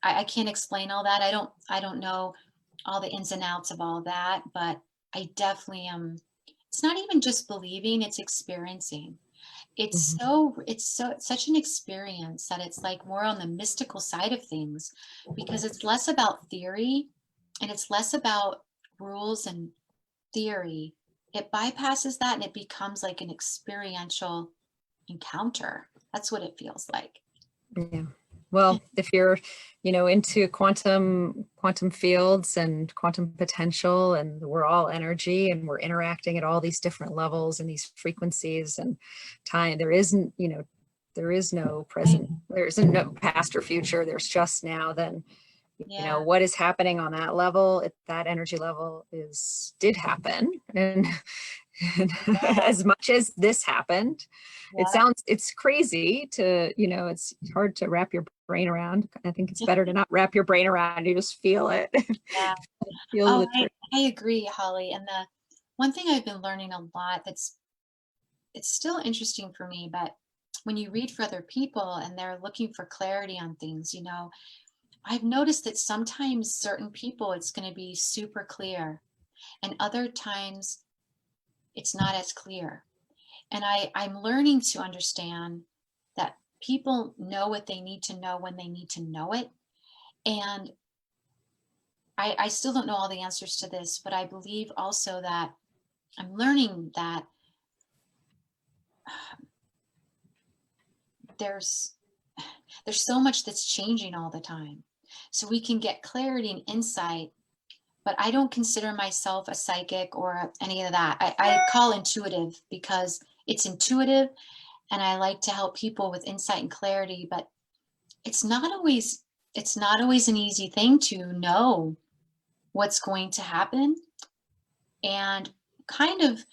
I can't explain all that. I don't know all the ins and outs of all that, but I definitely am. It's not even just believing, it's experiencing. Mhm. It's such an experience that it's like more on the mystical side of things, because it's less about theory and it's less about rules and theory. It bypasses that and it becomes like an experiential encounter. That's what it feels like. Yeah. Well, if you're, into quantum fields and quantum potential, and we're all energy and we're interacting at all these different levels and these frequencies and time, there isn't, there is no Right. present, there isn't no past or future. There's just now. Then, Yeah. what is happening on that level, at that energy level did happen. And as much as this happened, Yeah. it's crazy to, it's hard to wrap your brain around. I think it's better to not wrap your brain around. You just feel it. Yeah. Feel Oh, the truth. I agree, Holly. And the one thing I've been learning a lot it's still interesting for me, but when you read for other people and they're looking for clarity on things, I've noticed that sometimes certain people it's going to be super clear, and other times it's not as clear. And I'm learning to understand that people know what they need to know when they need to know it. And I still don't know all the answers to this, but I believe also that I'm learning that there's there's so much that's changing all the time. So we can get clarity and insight, but I don't consider myself a psychic or any of that. I call intuitive because it's intuitive, and I like to help people with insight and clarity, but it's not always it's not always an easy thing to know what's going to happen. And kind of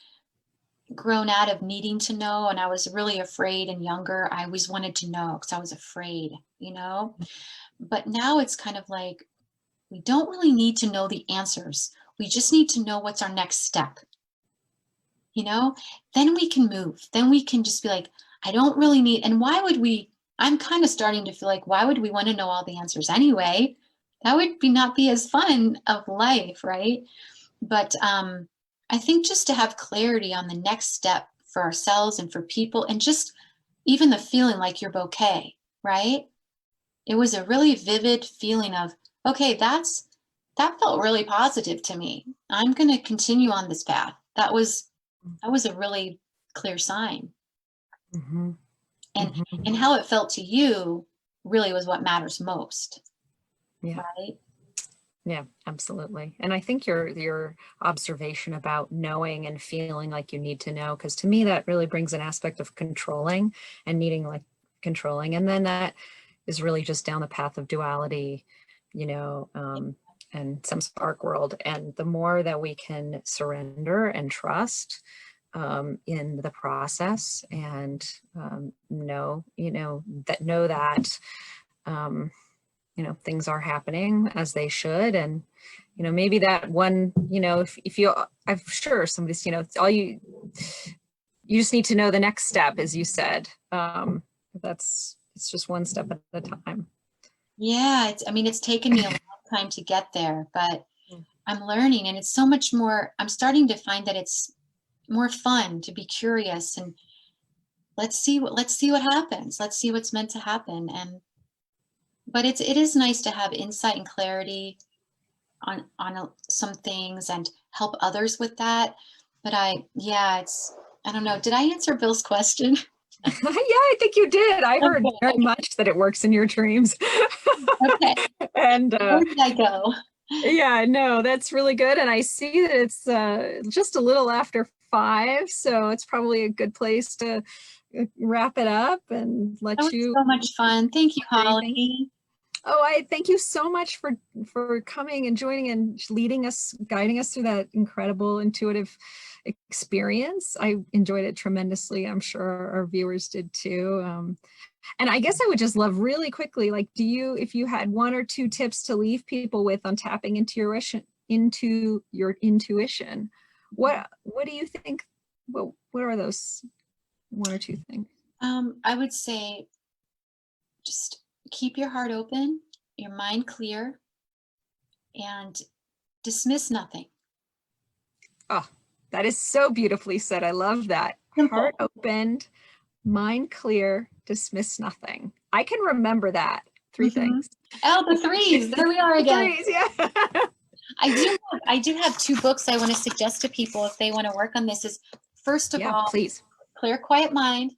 grown out of needing to know, and I was really afraid, and younger I always wanted to know because I was afraid, you know. But now it's kind of like we don't really need to know the answers, we just need to know what's our next step, you know. Then we can move, then we can just be like, I don't really need, and why would we, I'm kind of starting to feel like, why would we want to know all the answers anyway? That would be not be as fun of life, right? But I think just to have clarity on the next step for ourselves and for people, and just even the feeling like you're okay, right? It was a really vivid feeling of, okay, that felt really positive to me. I'm going to continue on this path. That was a really clear sign. Mhm. And Mhm. and how it felt to you really was what matters most, Yeah. right? Yeah, absolutely. And I think your observation about knowing and feeling like you need to know, because to me that really brings an aspect of controlling and needing like controlling. And then that is really just down the path of duality, you know, and some spark world. And the more that we can surrender and trust in the process and know that um, things are happening as they should. And maybe that one, if you, I'm sure somebody's, it's all you just need to know the next step, as you said. It's just one step at a time. Yeah, I mean, it's taken me a long time to get there, but I'm learning, and it's so much more. I'm starting to find that it's more fun to be curious, and let's see what happens. Let's see what's meant to happen. And but it is nice to have insight and clarity on some things and help others with that. But I don't know. Did I answer Bill's question? Yeah, I think you did. I heard Okay, very much that it works in your dreams. okay. And Where did I go? yeah, no, that's really good. And I see that it's just a little after 5, so it's probably a good place to wrap it up and That let was you so much fun. Thank you, anything. Holly. Oh, I thank you so much for coming and joining and leading us, guiding us through that incredible intuitive experience. I enjoyed it tremendously. I'm sure our viewers did too. And I guess I would just love really quickly, like, if you had 1 or 2 tips to leave people with on tapping into your intuition, what do you think? What are those 1 or 2 things? I would say just keep your heart open, your mind clear, and dismiss nothing. Oh, that is so beautifully said. I love that. Heart Simple. opened, mind clear, dismiss nothing. I can remember that. 3 Hmm. things. Oh, the threes. There we are The again. threes, yeah. I do have 2 books I want to suggest to people if they want to work on this. Is first of Yeah, all, please. Clear Quiet Mind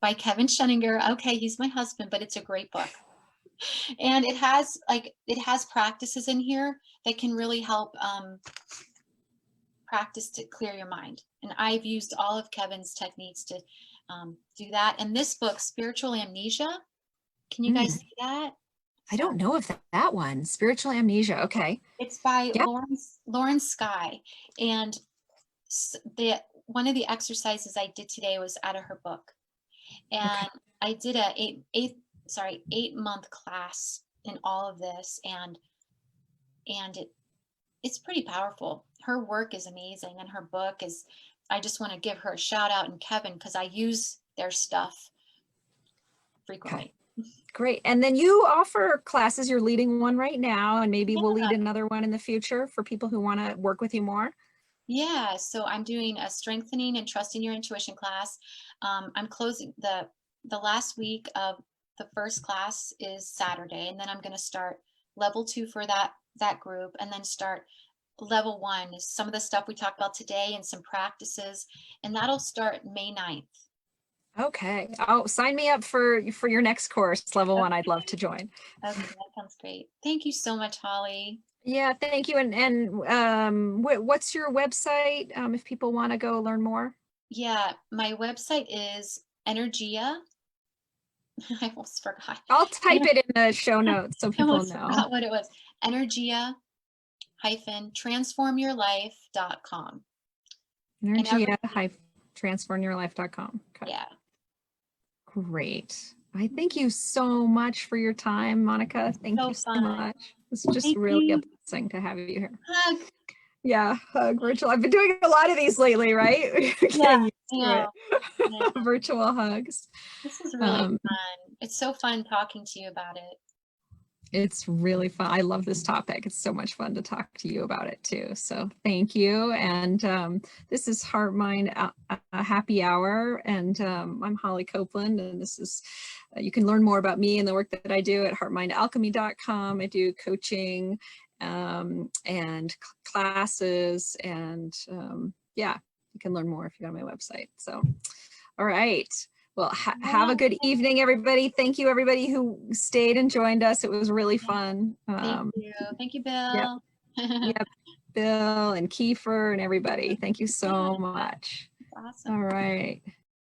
by Kevin Scheninger. Okay, he's my husband, but it's a great book. And it has practices in here that can really help practice to clear your mind. And I've used all of Kevin's techniques to do that. And this book, Spiritual Amnesia, can you guys Mm, see that? I So don't know if that one, spiritual amnesia. Okay. it's by Yep. Lauren Sky. And the one of the exercises I did today was out of her book. Okay. And I did a 8-month class in all of this, and it's pretty powerful. Her work is amazing, and her book is, I just want to give her a shout out, and Kevin, because I use their stuff Okay. frequently. Great. And then you offer classes. You're leading one right now, and maybe we'll Yeah. lead another one in the future for people who want to work with you more. Yeah, so I'm doing a strengthening and trusting your intuition class. I'm closing the last week of the first class is Saturday, and then I'm going to start level 2 for that group, and then start level 1 is some of the stuff we talked about today and some practices, and that'll start May 9th. Okay. Oh, sign me up for your next course, level 1. I'd love to join. Okay, that sounds great. Thank you so much, Holly. Yeah, thank you. And what's your website if people want to go learn more? Yeah, my website is Energia. I almost forgot. I'll type it in the show notes so I people almost know. forgot what it was. Energia-transformyourlife.com. And every, energy@transformyourlife.com. Okay. yeah. Great. I thank you so much for your time, Monica. Thank So you so fun. much. It's just Thank really a you. blessing to have you here. Hug. Yeah, virtual. I've been doing a lot of these lately, right? Yeah, Getting used I to know. it. Yeah. Virtual hugs. This is really Um, fun. It's so fun talking to you about it. it's really fun. I love this topic. It's so much fun to talk to you about it too. So thank you. And this is HeartMind a Happy Hour. And I'm Holly Copeland. And this is, you can learn more about me and the work that I do at heartmindalchemy.com. I do coaching and classes. And yeah, you can learn more if you go to my website. So, all right. Well, have a good evening, everybody. Thank you, everybody who stayed and joined us. It was really fun. Thank you. Thank you, Yep, Bill. yep. Bill and Kiefer and everybody. Thank you so much. Awesome. All right.